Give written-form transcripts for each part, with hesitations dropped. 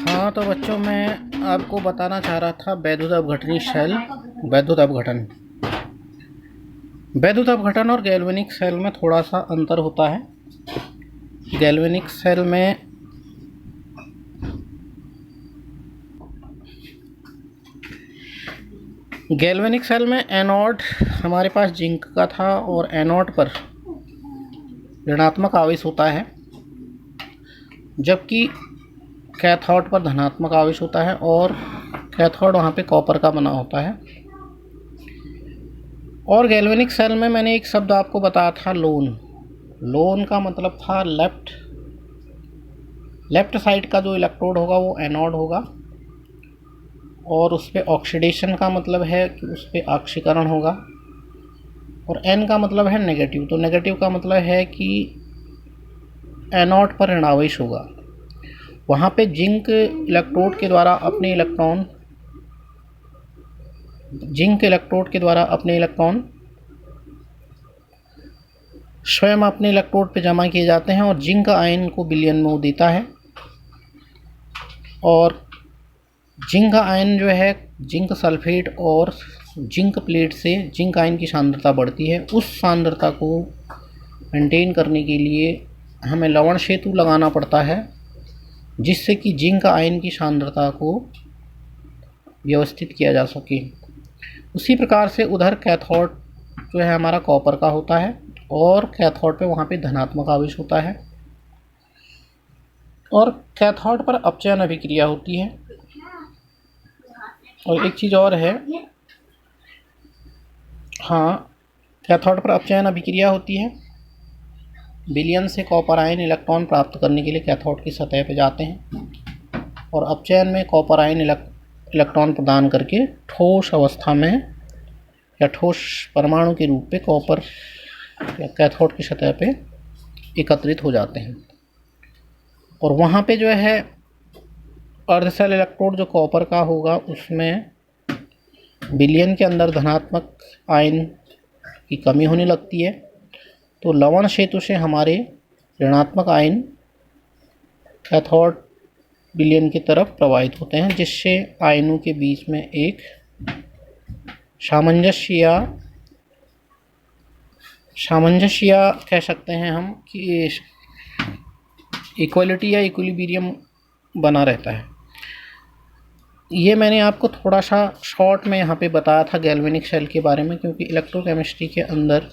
हाँ तो बच्चों, मैं आपको बताना चाह रहा था वैद्युत अपघटनी शेल। वैद्युत अपघटन वैद्युत अपघटन और गैल्वेनिक सेल में थोड़ा सा अंतर होता है। गैल्वेनिक सेल में एनोड हमारे पास जिंक का था और एनोड पर ऋणात्मक आवेश होता है, जबकि कैथोड पर धनात्मक आवेश होता है और कैथोड वहाँ पे कॉपर का बना होता है। और गैल्वेनिक सेल में मैंने एक शब्द आपको बताया था, लोन का मतलब था लेफ्ट साइड का जो इलेक्ट्रोड होगा वो एनोड होगा, और उस पर ऑक्सीडेशन का मतलब है कि उस पर ऑक्सीकरण होगा, और एन का मतलब है नेगेटिव। तो नेगेटिव का मतलब है कि एनोड पर ऋणावेश होगा। वहाँ पे जिंक इलेक्ट्रोड के द्वारा अपने इलेक्ट्रॉन स्वयं अपने इलेक्ट्रोड पे जमा किए जाते हैं और जिंक आयन को विलयन में वो देता है। और जिंक आयन जो है, जिंक सल्फेट और जिंक प्लेट से जिंक आयन की सांद्रता बढ़ती है। उस सांद्रता को मेंटेन करने के लिए हमें लवण सेतु लगाना पड़ता है, जिससे कि जिंक आयन की सांद्रता को व्यवस्थित किया जा सके। उसी प्रकार से उधर कैथोड जो है हमारा कॉपर का होता है, और कैथोड पे वहाँ पे धनात्मक आवेश होता है, और कैथोड पर अपचयन अभिक्रिया होती है। और एक चीज़ और है, हाँ, कैथोड पर अपचयन अभिक्रिया होती है। विलयन से कॉपर आयन इलेक्ट्रॉन प्राप्त करने के लिए कैथोड की सतह पर जाते हैं, और अपचयन में कॉपर आयन इलेक्ट्रॉन प्रदान करके ठोस अवस्था में या ठोस परमाणु के रूप में कॉपर या कैथोड की सतह पे एकत्रित हो जाते हैं। और वहाँ पे जो है अर्धसेल इलेक्ट्रोड जो कॉपर का होगा, उसमें विलयन के अंदर धनात्मक आयन की कमी होने लगती है, तो लवण सेतु से हमारे ऋणात्मक आयन कैथोड विलयन की तरफ प्रवाहित होते हैं, जिससे आयनों के बीच में एक सामंजस्य कह सकते हैं हम कि इक्वलिटी या इक्विलिब्रियम बना रहता है। ये मैंने आपको थोड़ा सा शॉर्ट में यहाँ पे बताया था गैल्वेनिक सेल के बारे में, क्योंकि इलेक्ट्रोकेमिस्ट्री के अंदर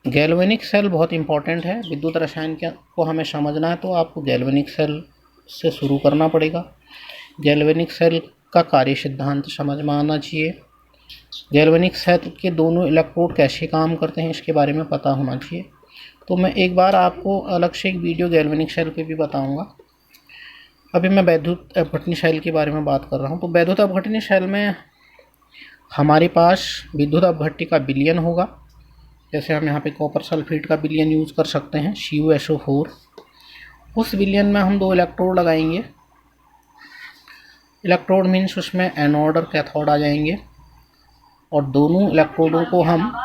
गैल्वेनिक सेल बहुत इंपॉर्टेंट है। विद्युत रसायन को हमें समझना है तो आपको गैल्वेनिक सेल से शुरू करना पड़ेगा। गैल्वेनिक सेल का कार्य सिद्धांत समझ में आना चाहिए। गैल्वेनिक सेल के दोनों इलेक्ट्रोड कैसे काम करते हैं इसके बारे में पता होना चाहिए। तो मैं एक बार आपको अलग से एक वीडियो गैल्वेनिक सेल पे भी बताऊंगा। अभी मैं वैद्युत अपघटनी सेल के बारे में बात कर रहा हूँ। तो वैद्युत अपघटनी सेल में हमारे पास विद्युत अपघट्य का विलयन होगा। जैसे हम यहाँ पे कॉपर सल्फेट का विलयन यूज़ कर सकते हैं, CuSO4। उस विलयन में हम 2 इलेक्ट्रोड लगाएंगे। इलेक्ट्रोड मीन्स उसमें एनोड और कैथोड आ जाएंगे, और दोनों इलेक्ट्रोडों को हम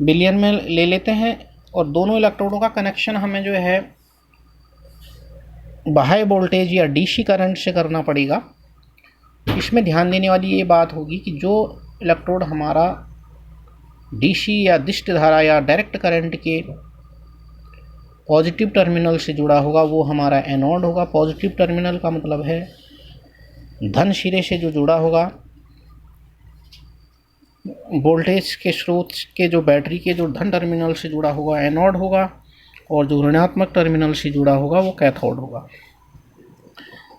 विलयन में ले लेते हैं, और दोनों इलेक्ट्रोडों का कनेक्शन हमें जो है बाह्य वोल्टेज या DC करंट से करना पड़ेगा। इसमें ध्यान देने वाली ये बात होगी कि जो इलेक्ट्रोड हमारा DC या दिष्ट धारा या डायरेक्ट करंट के पॉजिटिव टर्मिनल से जुड़ा होगा वो हमारा एनोड होगा। पॉजिटिव टर्मिनल का मतलब है धन सिरे से जो जुड़ा होगा, वोल्टेज के स्रोत के जो बैटरी के जो धन टर्मिनल से जुड़ा होगा एनोड होगा, और जो ऋणात्मक टर्मिनल से जुड़ा होगा वो कैथोड होगा।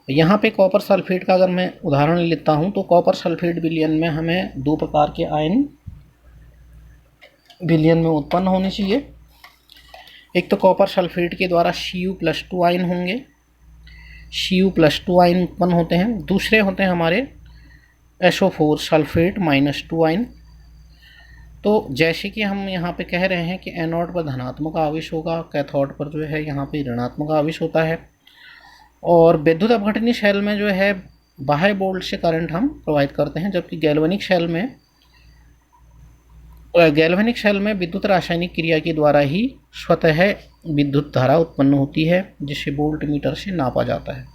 यहाँ पे कॉपर सल्फेट का अगर मैं उदाहरण लेता हूँ, तो कॉपर सल्फेट विलयन में हमें 2 प्रकार के आयन विलयन में उत्पन्न होने चाहिए। एक तो कॉपर सल्फेट के द्वारा Cu+2 आयन होंगे, Cu+2 आयन उत्पन्न होते हैं। दूसरे होते हैं हमारे SO4 सल्फेट -2 आयन। तो जैसे कि हम यहाँ पे कह रहे हैं कि एनोड पर धनात्मक आवेश होगा, कैथोड पर जो है यहाँ पे ऋणात्मक आवेश होता है। और विद्युत अपघटनी सेल में जो है बाह्य बोल्ट से करंट हम प्रोवाइड करते हैं, जबकि गैल्वेनिक शेल में विद्युत रासायनिक क्रिया के द्वारा ही स्वतः विद्युत धारा उत्पन्न होती है, जिसे वोल्ट मीटर से नापा जाता है।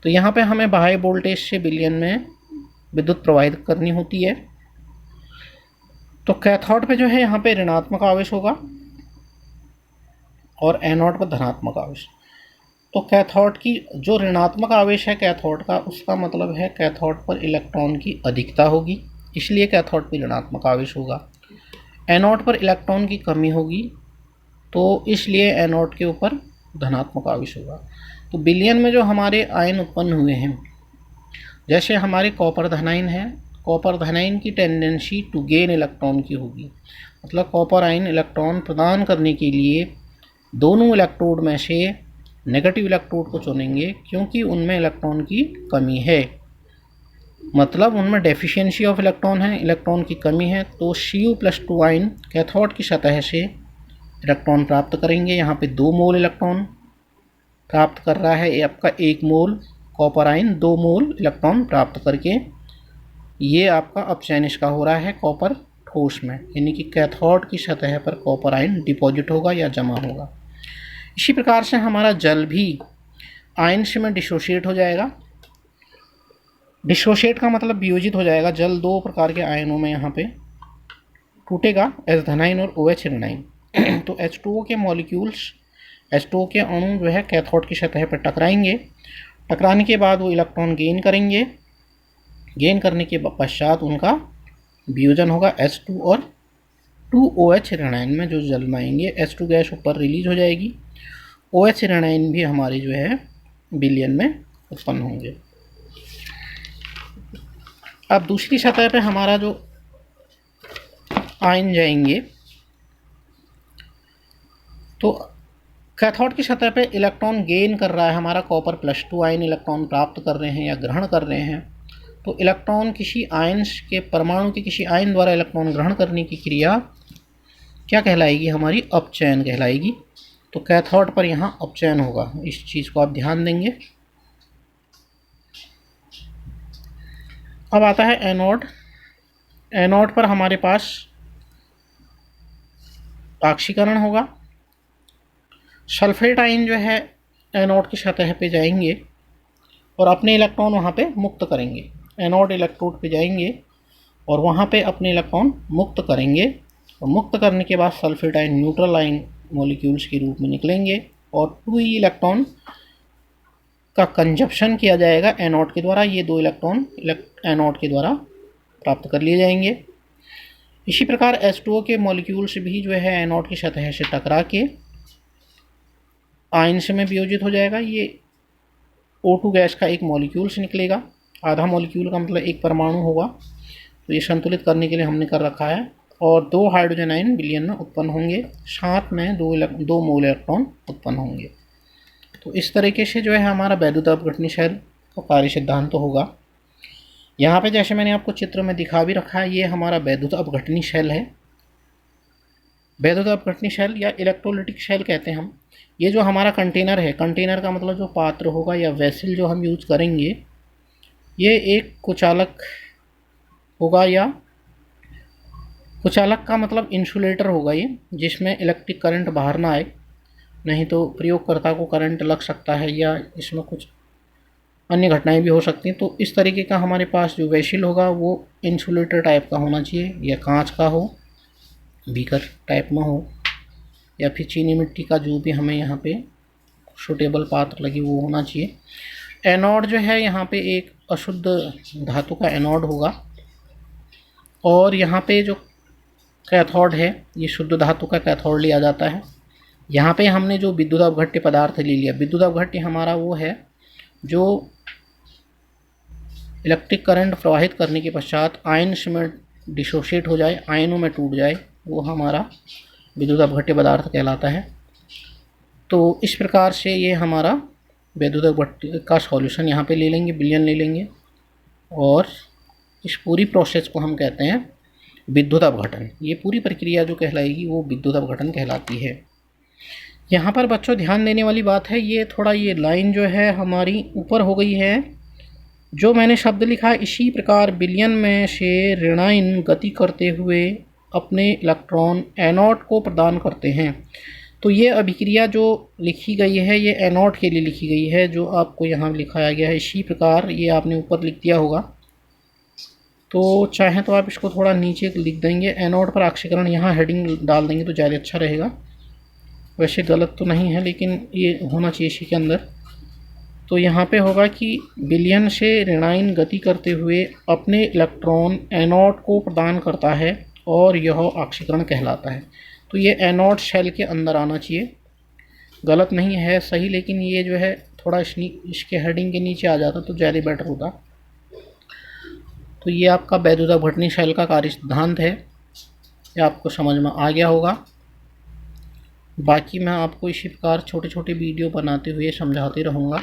तो यहाँ पे हमें बाह्य वोल्टेज से बिलियन में विद्युत प्रोवाइड करनी होती है। तो कैथोड पे जो है यहाँ पे ऋणात्मक आवेश होगा और एनोड पर धनात्मक आवेश। तो कैथोड की जो ऋणात्मक आवेश है कैथोड का, उसका मतलब है कैथोड पर इलेक्ट्रॉन की अधिकता होगी, इसलिए कैथोड पर ऋणात्मक आवेश होगा। एनोड पर इलेक्ट्रॉन की कमी होगी, तो इसलिए एनोड के ऊपर धनात्मक आवेश होगा। तो बिलियन में जो हमारे आयन उत्पन्न हुए हैं, जैसे हमारे कॉपर धनायन है, कॉपर धनायन की टेंडेंसी टू गेन इलेक्ट्रॉन की होगी, मतलब कॉपर आयन इलेक्ट्रॉन प्रदान करने के लिए दोनों इलेक्ट्रोड में से नेगेटिव इलेक्ट्रोड को चुनेंगे, क्योंकि उनमें इलेक्ट्रॉन की कमी है, मतलब उनमें डेफिशिएंसी ऑफ इलेक्ट्रॉन है, इलेक्ट्रॉन की कमी है। तो Cu+2 आयन कैथोड की सतह से इलेक्ट्रॉन प्राप्त करेंगे। यहाँ पे 2 मोल इलेक्ट्रॉन प्राप्त कर रहा है, ये आपका 1 मोल कॉपर आयन 2 मोल इलेक्ट्रॉन प्राप्त करके ये आपका अपचयन इसका हो रहा है कॉपर ठोस में, यानी कि कैथोड की सतह पर कॉपर आयन डिपॉजिट होगा या जमा होगा। इसी प्रकार से हमारा जल भी आयन्स में डिसोशिएट हो जाएगा। डिसोशिएट का मतलब वियोजित हो जाएगा। जल 2 प्रकार के आयनों में यहाँ पे टूटेगा, H धनायन और OH ऋणायन। तो H2O के मॉलिक्यूल्स, H2O के अणु जो है कैथोड की सतह पर टकराएंगे। टकराने के बाद वो इलेक्ट्रॉन गेन करेंगे, गेन करने के पश्चात उनका वियोजन होगा H2 और 2OH ऋणायन में जो जलमाएंगे। H2 गैस ऊपर रिलीज हो जाएगी, OH ऋणायन भी हमारी जो है बिलियन में उत्पन्न होंगे। अब दूसरी सतह पे हमारा जो आयन जाएंगे, तो कैथोड की सतह पे इलेक्ट्रॉन गेन कर रहा है हमारा Cr+2 आयन इलेक्ट्रॉन प्राप्त कर रहे हैं या ग्रहण कर रहे हैं। तो इलेक्ट्रॉन किसी आयन्स के परमाणु के किसी आयन द्वारा इलेक्ट्रॉन ग्रहण करने की क्रिया क्या कहलाएगी, हमारी अपचयन कहलाएगी। तो कैथोड पर यहाँ अपचयन होगा, इस चीज़ को आप ध्यान देंगे। अब आता है एनोड। एनोड पर हमारे पास ऑक्सीकरण होगा। सल्फेट आयन जो है एनोड की सतह पे जाएंगे और अपने इलेक्ट्रॉन वहाँ पे मुक्त करेंगे। एनोड इलेक्ट्रोड पे जाएंगे और वहाँ पे अपने इलेक्ट्रॉन मुक्त करेंगे, और मुक्त करने के बाद sulphate ion neutral ion molecules के रूप में निकलेंगे और 2e इलेक्ट्रॉन का कंजप्शन किया जाएगा एनोड के द्वारा। ये 2 इलेक्ट्रॉन एनोड के द्वारा प्राप्त कर लिए जाएंगे। इसी प्रकार H2O के मॉलिक्यूल्स भी जो है एनोड की सतह से टकरा के आयन्स में वियोजित हो जाएगा। ये O2 गैस का एक मॉलिक्यूल से निकलेगा। आधा मॉलिक्यूल का मतलब एक परमाणु होगा, तो ये संतुलित करने के लिए हमने कर रखा है। और 2 हाइड्रोजन आयन बिलियन में उत्पन्न होंगे, साथ में 2 मोल इलेक्ट्रॉन उत्पन्न होंगे। तो इस तरीके से जो है हमारा वैद्युत अपघटनी शेल का कार्य सिद्धांत तो होगा। यहाँ पे जैसे मैंने आपको चित्र में दिखा भी रखा है, ये हमारा वैद्युत अपघटनी शेल है। वैद्युत अपघटनी शेल या इलेक्ट्रोलिटिक शेल कहते हैं हम। ये जो हमारा कंटेनर है, कंटेनर का मतलब जो पात्र होगा या वेसल जो हम यूज करेंगे, ये एक कुचालक होगा, या कुचालक का मतलब इंसुलेटर होगा ये, जिसमें इलेक्ट्रिक करंट बाहर ना आए, नहीं तो प्रयोगकर्ता को करंट लग सकता है या इसमें कुछ अन्य घटनाएं भी हो सकती हैं। तो इस तरीके का हमारे पास जो वेसल होगा वो इंसुलेटर टाइप का होना चाहिए, या कांच का हो, बीकर टाइप में हो, या फिर चीनी मिट्टी का जो भी हमें यहाँ पे सूटेबल पात्र लगे वो होना चाहिए। एनोड जो है यहाँ पे एक अशुद्ध धातु का एनोड होगा, और यहाँ पे जो कैथोड है ये शुद्ध धातु का कैथोड लिया जाता है। यहाँ पे हमने जो विद्युत अपघट्य पदार्थ ले लिया, विद्युत अपघट्य हमारा वो है जो इलेक्ट्रिक करंट प्रवाहित करने के पश्चात आयन्स में डिसोशिएट हो जाए, आयनों में टूट जाए, वो हमारा विद्युत अपघट्य पदार्थ कहलाता है। तो इस प्रकार से ये हमारा विद्युत अपघट्य का सॉल्यूशन यहाँ पे ले लेंगे, बिलियन ले लेंगे, और इस पूरी प्रोसेस को हम कहते हैं विद्युत अपघटन। ये पूरी प्रक्रिया जो कहलाएगी वो विद्युत अपघटन कहलाती है। यहाँ पर बच्चों ध्यान देने वाली बात है, ये थोड़ा ये लाइन जो है हमारी ऊपर हो गई है, जो मैंने शब्द लिखा है, इसी प्रकार विलयन में से ऋणायन गति करते हुए अपने इलेक्ट्रॉन एनोड को प्रदान करते हैं। तो ये अभिक्रिया जो लिखी गई है ये एनोड के लिए लिखी गई है, जो आपको यहाँ लिखाया गया है। इसी प्रकार ये आपने ऊपर लिख दिया होगा, तो चाहें तो आप इसको थोड़ा नीचे लिख देंगे, एनोड पर ऑक्सीकरण, यहाँ हेडिंग डाल देंगे तो ज़्यादा अच्छा रहेगा। वैसे गलत तो नहीं है लेकिन ये होना चाहिए इसी के अंदर। तो यहाँ पे होगा कि विलयन से ऋणायन गति करते हुए अपने इलेक्ट्रॉन एनोड को प्रदान करता है और यह ऑक्सीकरण कहलाता है। तो ये एनोड शेल के अंदर आना चाहिए, गलत नहीं है, सही, लेकिन ये जो है थोड़ा इसके हेडिंग के नीचे आ जाता तो ज़्यादा बेटर होता। तो ये आपका वैद्युत शेल का कार्य सिद्धांत है, ये आपको समझ में आ गया होगा। बाकी मैं आपको इसी प्रकार छोटे छोटे वीडियो बनाते हुए समझाते रहूँगा।